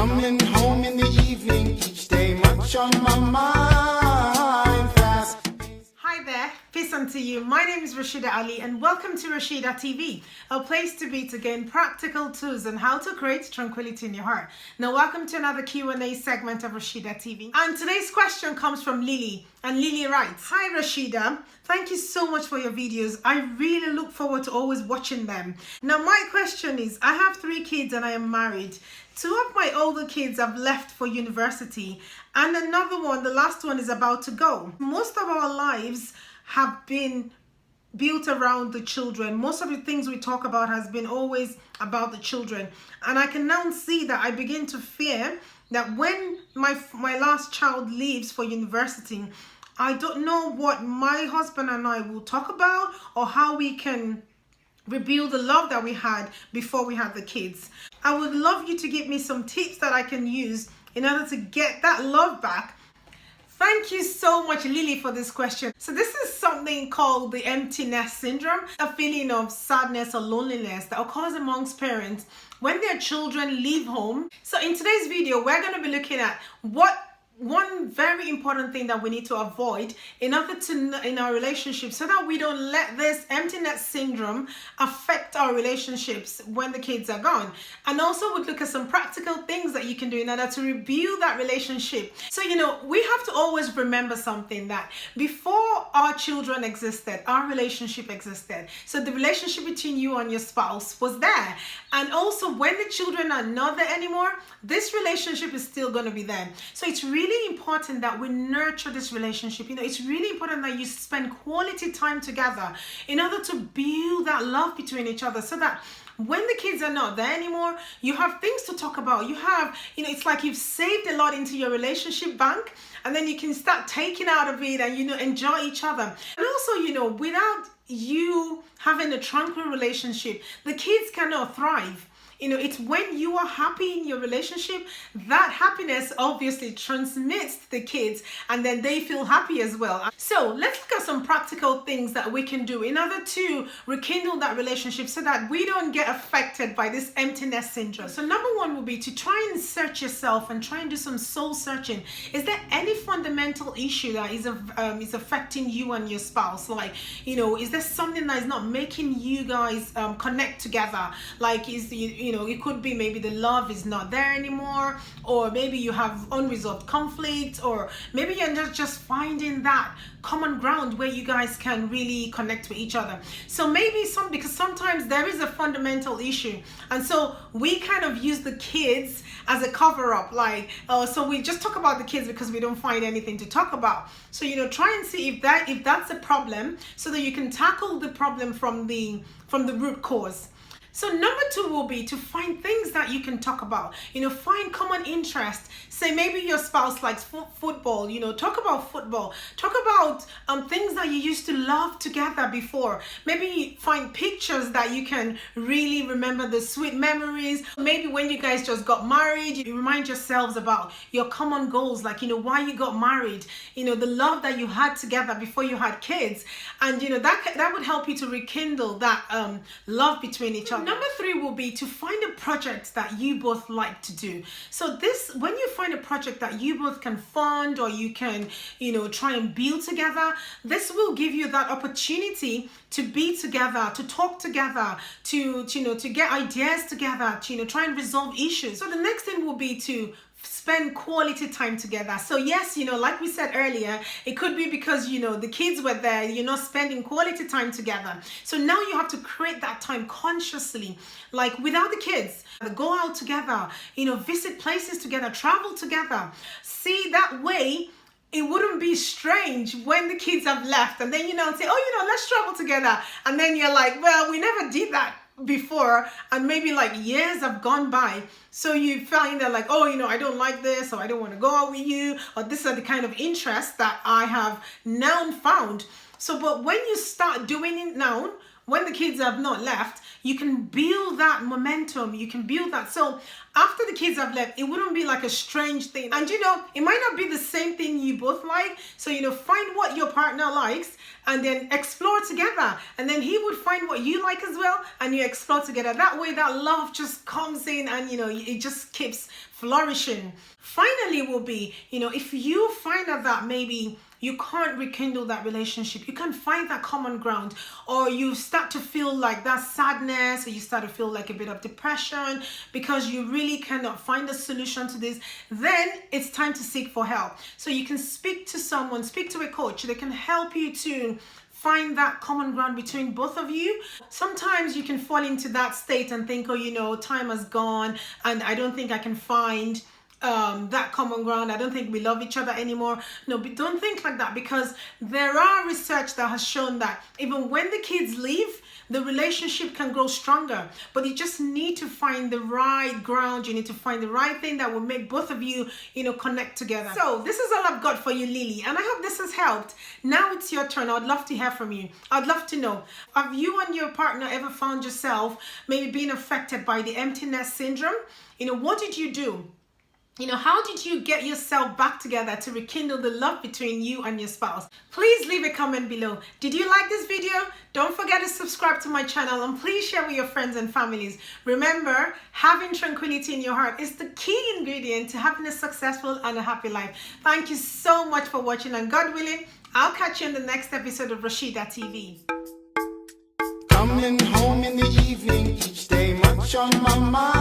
Coming home in the evening, each day much on my mind. Fast. Hi there, peace unto you. My name is Rashida Ali and welcome to Rashida TV, a place to be to gain practical tools on how to create tranquility in your heart. Now welcome to another Q&A segment of Rashida TV. And today's question comes from Lily, and Lily writes, "Hi Rashida, thank you so much for your videos. I really look forward to always watching them. Now my question is, I have 3 kids and I am married. 2 of my older kids have left for university and another one, the last one, is about to go. Most of our lives have been built around the children. Most of the things we talk about has been always about the children. And I can now see that I begin to fear that when my last child leaves for university, I don't know what my husband and I will talk about or how we can rebuild the love that we had before we had the kids. I would love you to give me some tips that I can use in order to get that love back." Thank you so much, Lily, for this question. So this is something called the empty nest syndrome, a feeling of sadness or loneliness that occurs amongst parents when their children leave home. So in today's video, we're going to be looking at one very important thing that we need to avoid in order to in our relationship, so that we don't let this empty nest syndrome affect our relationships when the kids are gone. And also we'll look at some practical things that you can do in order to rebuild that relationship. So we have to always remember something, that before our children existed, our relationship existed. So the relationship between you and your spouse was there, and also when the children are not there anymore, this relationship is still going to be there. So it's really important that we nurture this relationship. It's really important that you spend quality time together in order to build that love between each other, so that when the kids are not there anymore, you have things to talk about. You have, it's like you've saved a lot into your relationship bank, and then you can start taking out of it and, enjoy each other. And also, without you having a tranquil relationship, the kids cannot thrive. It's when you are happy in your relationship, that happiness obviously transmits to the kids, and then they feel happy as well. So let's look at some practical things that we can do in order to rekindle that relationship, so that we don't get affected by this emptiness syndrome. So number 1 will be to try and search yourself and try and do some soul searching. Is there any fundamental issue that is affecting you and your spouse? Like, is there something that is not making you guys connect together? Like, it could be maybe the love is not there anymore, or maybe you have unresolved conflict, or maybe you're not just finding that common ground where you guys can really connect with each other. So maybe because sometimes there is a fundamental issue, and so we kind of use the kids as a cover-up, like, so we just talk about the kids because we don't find anything to talk about. So try and see if that's a problem, so that you can tackle the problem from the root cause. So number 2 will be to find things that you can talk about. Find common interest. Say maybe your spouse likes football. Talk about football. Talk about things that you used to love together before. Maybe find pictures that you can really remember the sweet memories. Maybe when you guys just got married, you remind yourselves about your common goals, like why you got married. The love that you had together before you had kids, and that would help you to rekindle that love between each other. Number 3 will be to find a project that you both like to do. So when you find a project that you both can fund, or you can, try and build together, this will give you that opportunity to be together, to talk together, to get ideas together, to try and resolve issues. So the next thing will be to spend quality time together. So yes, like we said earlier, it could be because the kids were there, you're not spending quality time together. So now you have to create that time consciously, like without the kids. Go out together, visit places together, travel together. See, that way it wouldn't be strange when the kids have left, and then say, oh, let's travel together, and then you're like, well, we never did that before, and maybe like years have gone by, so you find that like, oh, I don't like this, or I don't want to go out with you, or this are the kind of interests that I have now found. So but when you start doing it now, when the kids have not left, you can build that momentum. You can build that. So after the kids have left, it wouldn't be like a strange thing. And it might not be the same thing you both like. So, find what your partner likes and then explore together. And then he would find what you like as well, and you explore together. That way, that love just comes in and, it just keeps flourishing. Finally will be, if you find out that maybe you can't rekindle that relationship, you can't find that common ground, or you start to feel like that sadness, or you start to feel like a bit of depression because you really cannot find a solution to this, then it's time to seek for help. So you can speak to someone, speak to a coach. They can help you to find that common ground between both of you. Sometimes you can fall into that state and think, time has gone and I don't think I can find that common ground. I don't think we love each other anymore. No, but don't think like that, because there are research that has shown that even when the kids leave, the relationship can grow stronger. But you just need to find the right ground. You need to find the right thing that will make both of you, connect together. So this is all I've got for you, Lily, and I hope this has helped. Now it's your turn. I'd love to hear from you. I'd love to know, have you and your partner ever found yourself maybe being affected by the empty nest syndrome? What did you do? How did you get yourself back together to rekindle the love between you and your spouse? Please leave a comment below. Did you like this video? Don't forget to subscribe to my channel, and please share with your friends and families. Remember, having tranquility in your heart is the key ingredient to having a successful and a happy life. Thank you so much for watching, and God willing, I'll catch you in the next episode of Rashida TV. Coming home in the evening, each day much on my mind.